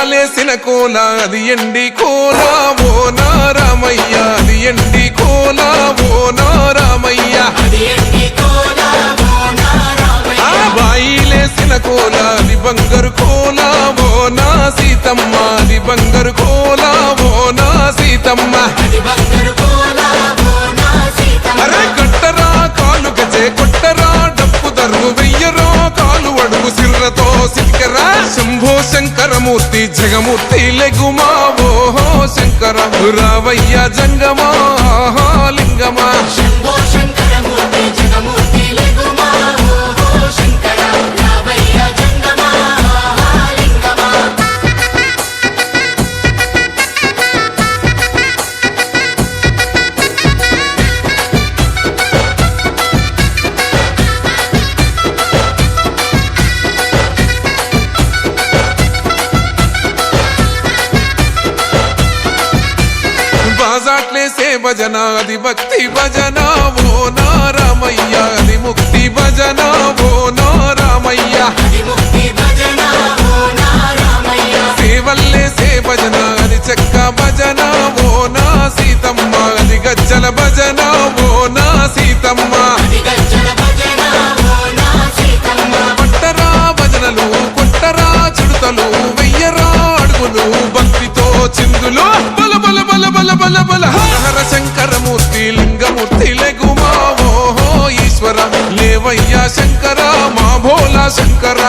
వేయాలేసిన కోల అది ఎండి కోల ఓ నా రామయ్య అది ఎండి కోల ఓ నా రామయ్య బాయిలేసిన కోల అది బంగారు కోల ఓ నా సీతమ్మ అది బంగారు కోల ఓ నా సీతమ్మ అరే కట్టరా కాలు గజే కొట్టరా డప్పు దరువు వెయ్యరో కాలు అడుగు సిర్రతో సిటికరా శంభో శంకరమూర్తి జగమూర్తి లెగుమా ఓహో శంకర రావయ్య జంగమా లింగమా శంభో శంకరమూర్తి జగమూర్తి లెగుమా ఓహో శంకర రావయ్య జంగమా లింగమా బాజాట్లేసే భజన అది భక్తి భజన ఓ నా రామయ్య అది ముక్తి భజన ఓ నా రామయ్య సేవల్లేసే భజన అది చెక్క భజన ఓ నా సీతమ్మ అది గజ్జల భజన ఓ నా సీతమ్మ పట్టరా భజనలు కొట్టరా చుడతలు వెయ్యరా అడుగులు భక్తితో చిందులు బల బల బల బల బల బల హర హర శంకరమూర్తి లింగమూర్తి లెగుమా ఓహో ఈశ్వర లేవయ్య శంకర మా భోలా శంకర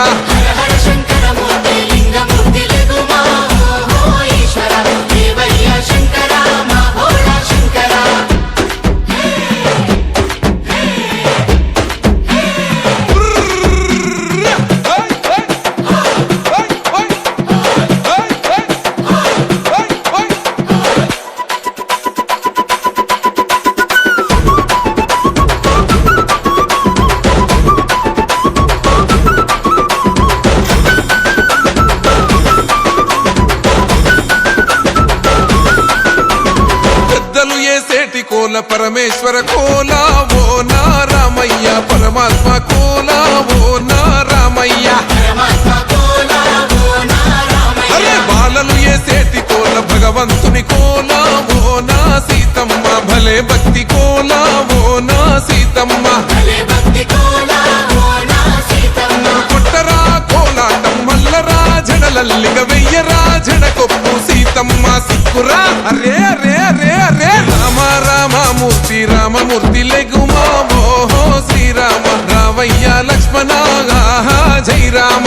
కోల పరమేశ్వర కోల ఓ నా రామయ్య పరమాత్మ కోల ఓ నా రామయ్య అరే బాలలు ఏసేటి కోల భగవంతుని కోల ఓ నా సీతమ్మ భలే భక్తి కోల ఓ నా సీతమ్మ కొట్టరా కోలాటం మల్లరా జడలల్లిగ వెయ్యరా జడకొప్పు సీతమ్మ సిక్కురా అరే అరే అరే అరే రామ రామమూర్తి రామమూర్తి లెగుమా ఓహో శ్రీరామ రావయ్య లక్ష్మణ జై రామ